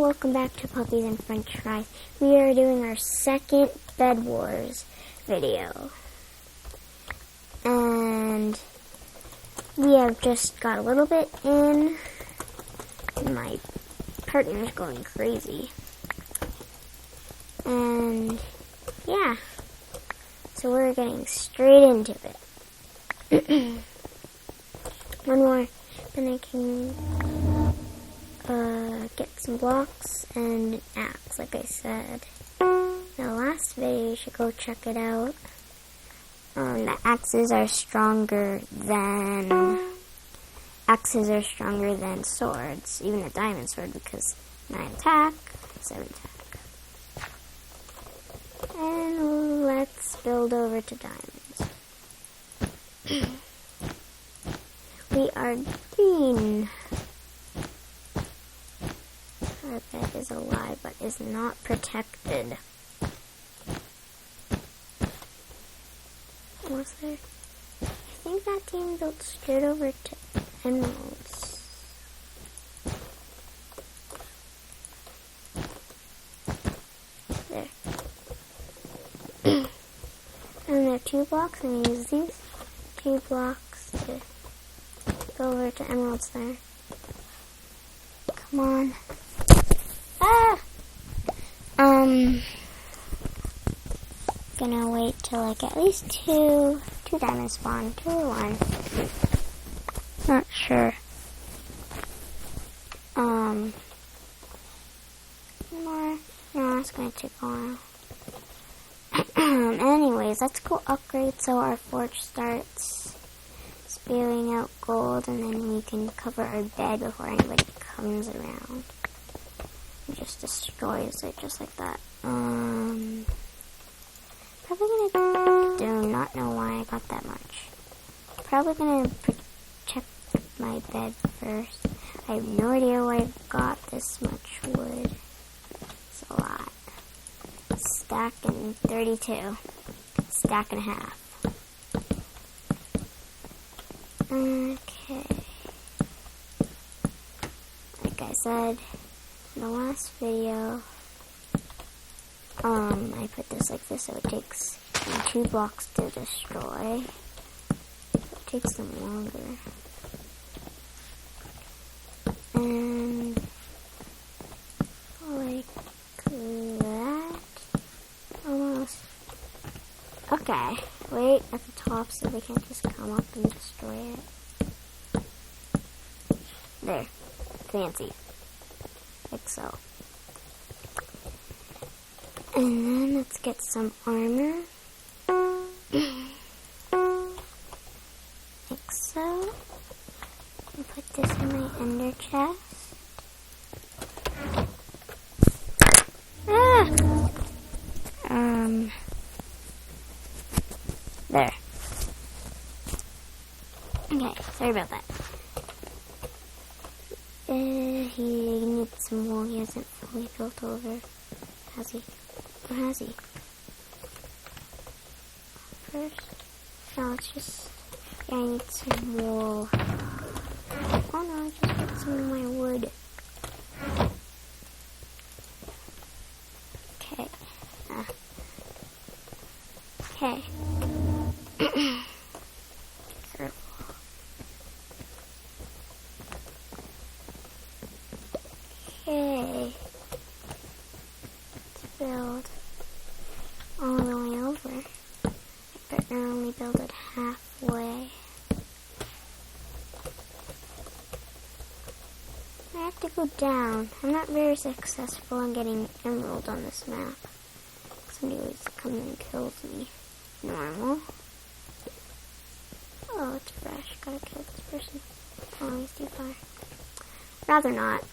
welcome back to Puppies and French Fries. We are doing our second Bed Wars video. And we have just got a little bit in. My partner's going crazy. And yeah, so we're getting straight into it. One more, then I can get some blocks and an axe, like I said. The last video, you should go check it out. The axes are stronger than swords, even a diamond sword, because 9 attack, 7 attack. And let's build over to diamonds. We are green. Our bed is alive, but is not protected. Was there? I think that team built straight over to emeralds. There. And there are 2 blocks, and I use these 2 blocks to go over to emeralds there. Come on. Ah! Gonna wait till like at least two diamonds spawn. 2 or 1. Not sure. More. No, it's gonna take a while. Anyways, let's go upgrade so our forge starts spewing out gold, and then we can cover our bed before anybody comes around. It just destroys it just like that. Probably gonna do not know why I got that much. Probably gonna check my bed first. I have no idea why I got this much wood. It's a lot. Stack and 32. Stack and a half. Okay. Like I said in the last video, I put this like this, so it takes 2 blocks to destroy. It takes them longer. And like that. Almost. Okay. Wait at the top so they can't just come up and destroy it. There. Fancy. Like so. And then let's get some armor. Like so. And put this in my ender chest. There. Okay, sorry about that. He needs some wool. He hasn't fully built over. Has he? Or has he? First. No, it's just. Yeah, I need some wool. Oh no, I just got some of my wood. Okay. Okay. Careful. Okay. Let's build all the way over. I better only build it halfway. I have to go down. I'm not very successful in getting emerald on this map. Somebody always comes and kills me. Normal. Oh, it's fresh. Gotta kill this person. Oh, he's too far. Rather not.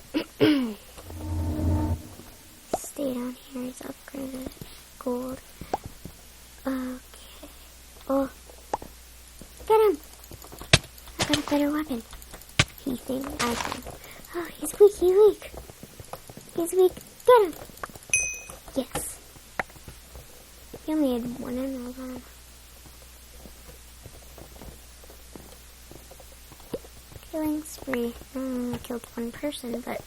Stay down here. He's upgraded. Gold. Okay. Oh. Get him! I got a better weapon. He thinks I think. Oh, he's weak. He's weak. He's weak. Get him! Yes. He only had 1 emerald on him. Killing spree. I killed 1 person, but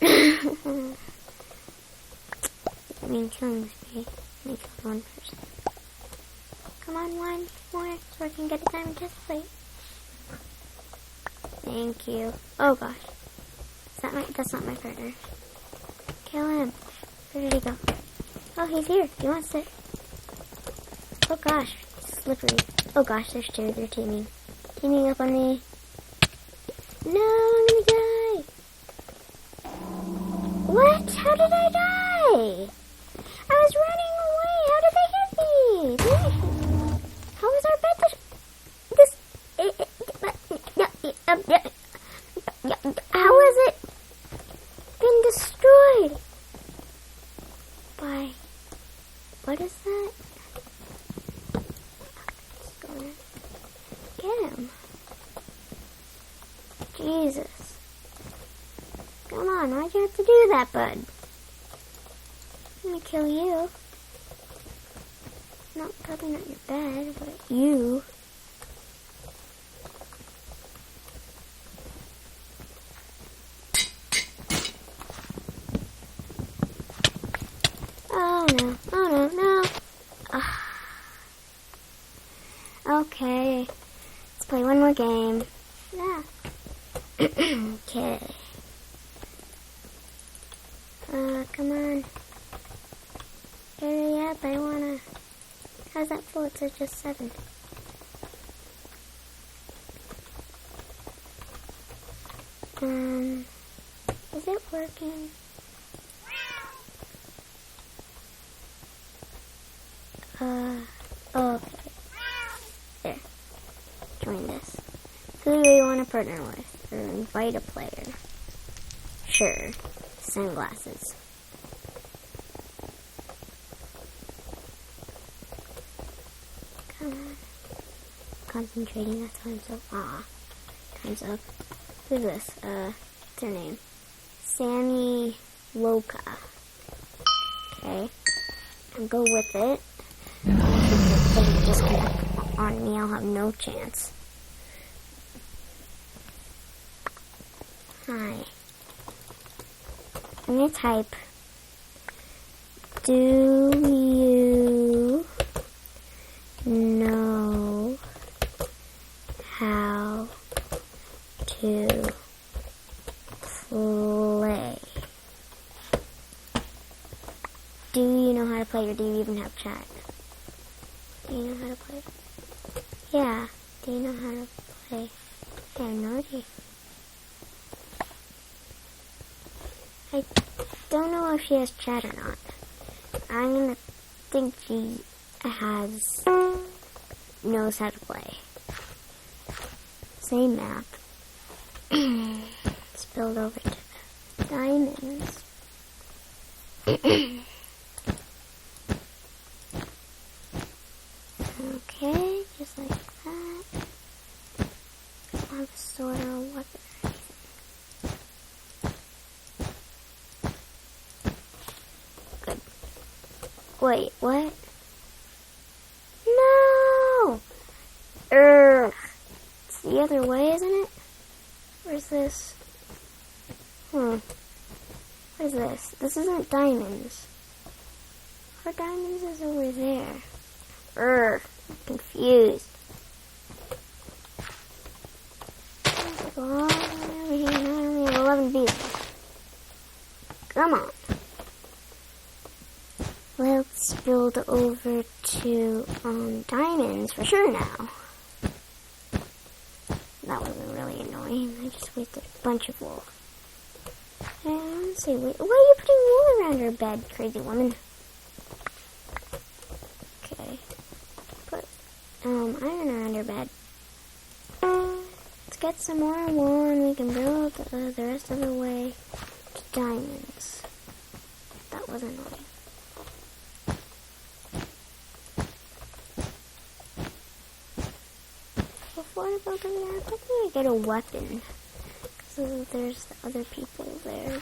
killing spree. Let me kill one person. Come on, one more, so I can get a diamond chest plate. Thank you. Oh gosh. That's not my partner. Kill him. Where did he go? Oh, he's here. He wants to... Oh gosh, he's slippery. Oh gosh, there's two. They're teaming. Teaming up on me. No, I'm gonna die. What? How did I die? I was running away. How did they hit me? How was our bed how has it been destroyed? By... What is that? Just gonna get him. Jesus. Come on, why'd you have to do that, bud? I'm gonna kill you. No, probably not your bed, but you. Oh no, oh no, no. Okay, let's play one more game. Yeah. Okay. Come on. Hurry up, I wanna... How's that full? It says just 7. Is it working? Oh, okay. There. Join this. Who do you want to partner with? Or invite a player? Sure. Sunglasses. Come on. Concentrating, that's why I'm so... Time's up. Who's this? What's her name? Sammy Loka. Okay. I'll go with it. If it doesn't just connect on me, I'll have no chance. Hi. I'm gonna type, do you know how to play? Do you know how to play, or do you even have chat? Do you know how to play? Yeah. Do you know how to play? I have no idea. I don't know if she has chat or not. I'm gonna think she knows how to play. Same map. Let's build over to the diamonds. Okay, just like that. I don't have a sword or a weapon. Good. Wait, what? No! It's the other way, isn't it? Where's this? What is this? This isn't diamonds. Our diamonds is over there. Confused. Over here, I only have 11 bees. Come on. Let's build over to diamonds for sure now. That wasn't really annoying. I just wasted a bunch of wool. Let's see. Why are you putting wool around her bed, crazy woman? Okay. Put iron around her bed. Let's get some more wool and we can build the rest of the way to diamonds. That was annoying. Before I build over there, I think I'm gonna get a weapon. Because there's the other people there.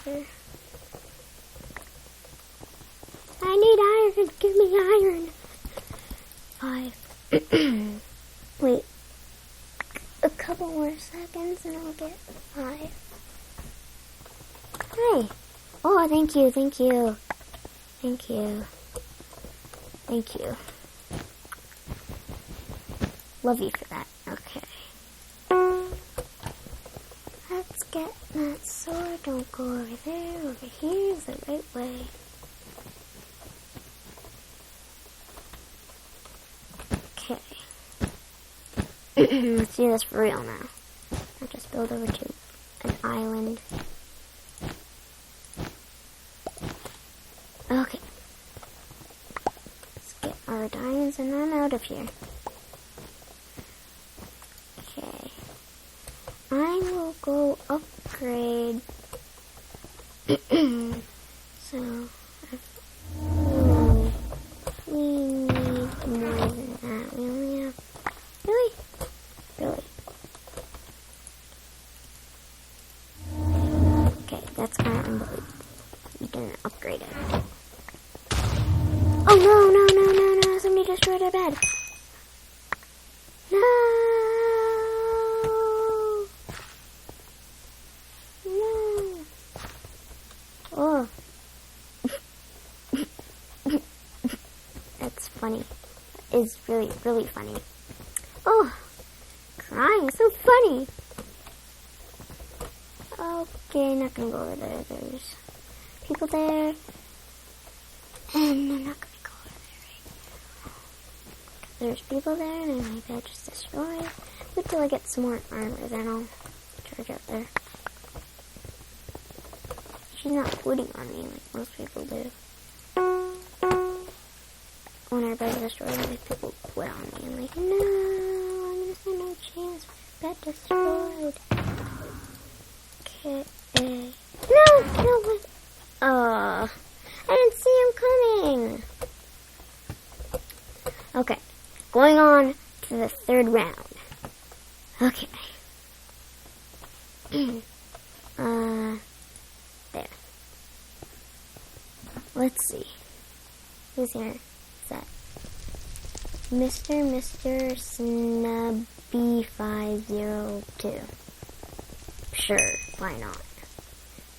I need iron! Give me iron! 5. Wait. A couple more seconds and I'll get 5. Hey! Oh, thank you. Thank you. Thank you. Love you for that. Okay. Let's get that sword. Don't go over there. Over here is the right way. Okay. Let's do this for real now. I'll just build over to an island. Okay. Let's get our diamonds and run out of here. Okay. I will go upgrade. So, we need more than that. We only have. Really? Okay, that's kind of unbelievable. We didn't upgrade it. Oh no! Somebody destroyed our bed. No! Oh. That's funny. It's really, really funny. Oh, crying is so funny. Okay, not gonna go over there. There's people there. And I'm not gonna go over there right now. There's people there and my bed just destroyed. Wait till I get some more armor, then I'll charge up there. She's not putting on me like most people do. When our bed is destroyed, like people put on me. I'm like, no, I'm gonna stand no chance with bed destroyed. Okay. No, what? I didn't see him coming. Okay, going on to the third round. Okay. There. Let's see. Who's here? What's that? Mr. Snubby502. Sure, why not?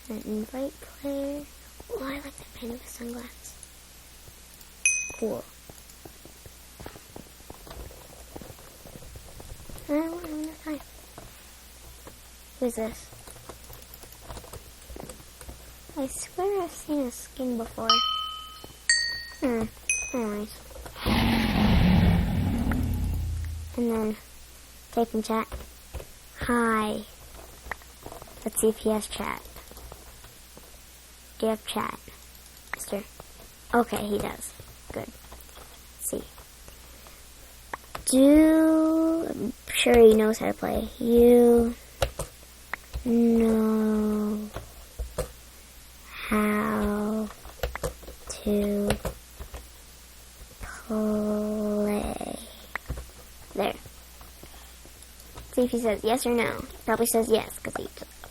An invite player. Oh, I like that pen with sunglasses. Cool. I don't want enough time. Who's this? I swear I've seen a skin before. Anyways. And then, type in chat. Hi. Let's see if he has chat. Do you have chat, mister? Okay, he does. Good. Let's see. I'm sure he knows how to play. You know how to play. There. See if he says yes or no. Probably says yes because he's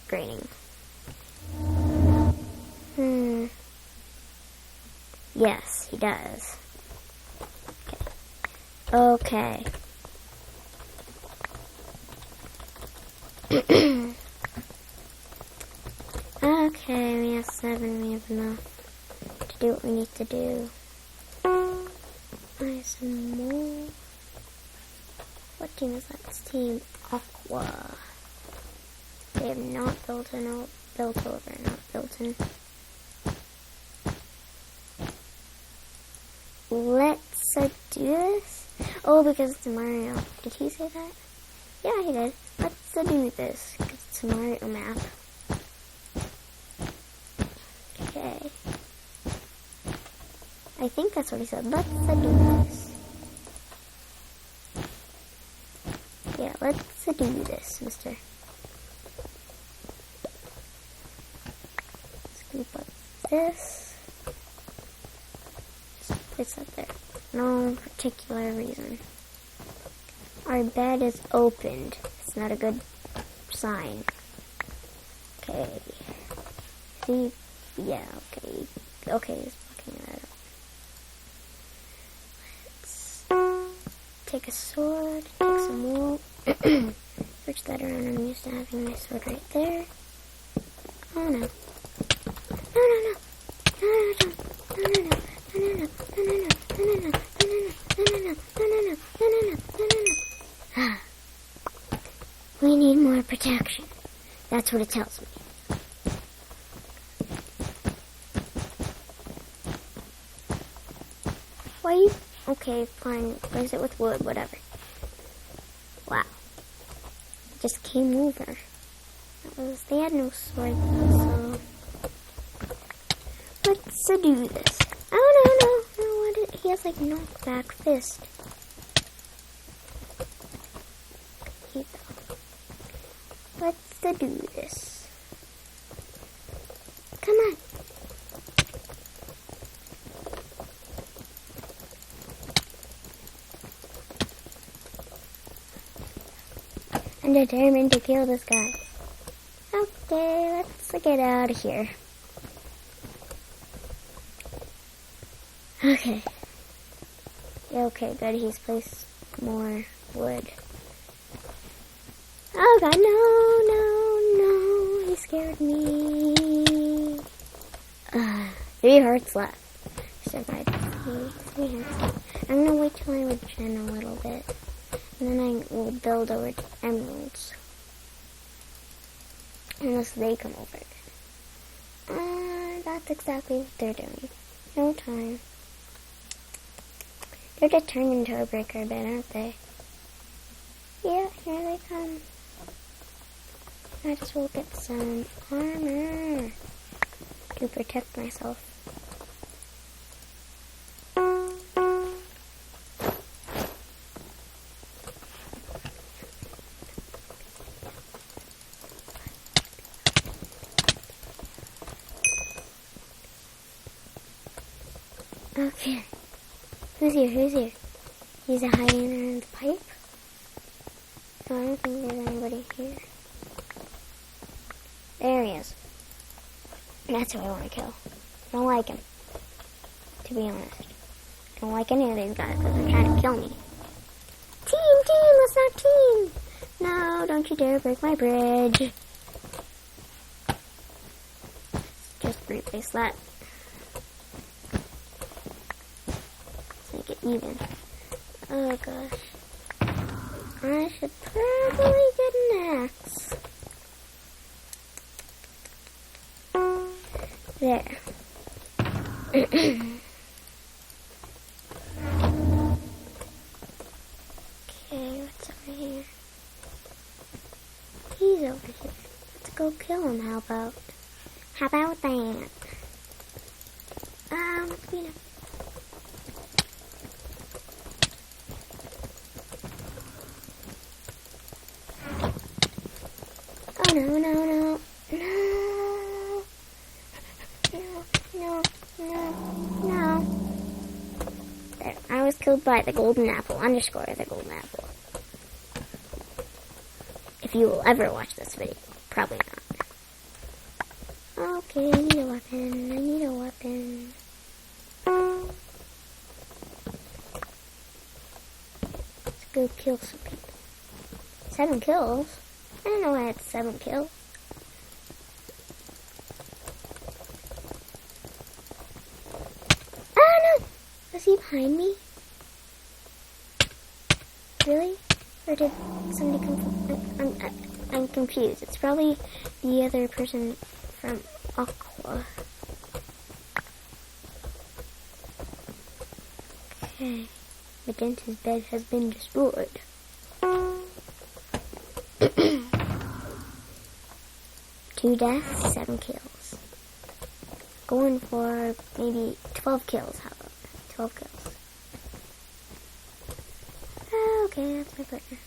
upgrading. Yes, he does. Okay. Okay, we have 7. We have enough to do what we need to do. I have some more. What team is that? It's Team Aqua. They have not built in. Not built in. Let's do this. Oh, because it's Mario. Did he say that? Yeah, he did. Let's do this because it's a Mario map. Okay. I think that's what he said. Let's do this. Yeah, let's do this, mister. Let's put this. Place that there. No particular reason. Our bed is opened. It's not a good sign. Okay. See? Yeah, okay. Okay, he's blocking that up. Let's take a sword, take some wool, switch that around. I'm used to having my sword right there. Oh no. No. That's what it tells me. Why you... Okay, fine. Replace it with wood, whatever. Wow. It just came over. They had no sword, so... Let's do this. Oh, no. What? He has, like, knockback fist. Here you go. Let's do this. Come on. I'm determined to kill this guy. Okay, let's get out of here. Okay. Okay, good. He's placed more wood. Oh god, no. He scared me. 3 hearts left. Survived 3 hearts left. I'm gonna wait till I regen a little bit. And then I will build over emeralds. Unless they come over. That's exactly what they're doing. No time. They're just turning into a breaker bit, aren't they? Yeah, here they come. I just will get some armor to protect myself. Okay. Who's here? He's hiding in the pipe? No, I don't think there's anybody here. There he is. That's who I want to kill. I don't like him. To be honest. I don't like any of these guys because they're trying to kill me. Team! Let's not team! No, don't you dare break my bridge. Just replace that. Make it even. Oh gosh. I should probably get an axe. There. Okay, what's over here? He's over here. Let's go kill him, how about? How about that? You know. No. There, I was killed by the golden apple, _ the golden apple. If you will ever watch this video, probably not. Okay, I need a weapon. Let's go kill some people. 7 kills? I didn't know I had 7 kills. Oh no! Was he behind me? Really? Or did somebody come from... I'm confused. It's probably the other person from Aqua. Okay. Magenta's bed has been destroyed. 2 deaths, 7 kills. Going for maybe 12 kills, how about 12 kills. Okay, that's my partner.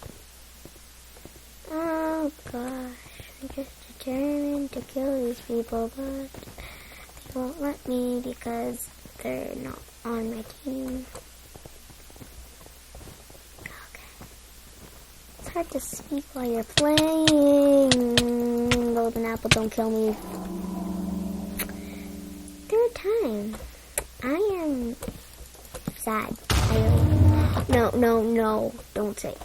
Oh gosh, I'm just determined to kill these people, but they won't let me because they're not on my team. It's hard to speak while you're playing. Golden apple, don't kill me. 3rd time. I am sad. No, don't say it.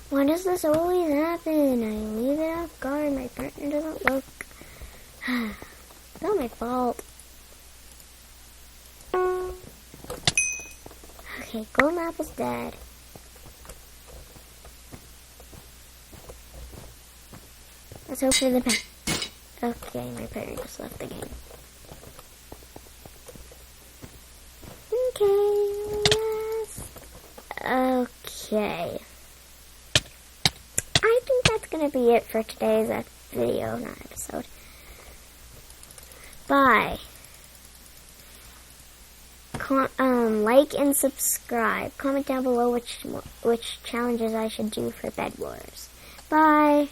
Why does this always happen? I leave it off guard. My partner doesn't look. It's not my fault. Okay, golden apple's dead. Let's hope for the best. Okay, my parent just left the game. Okay, yes. Okay. I think that's gonna be it for today's video, not episode. Bye. Like and subscribe. Comment down below which challenges I should do for Bed Wars. Bye.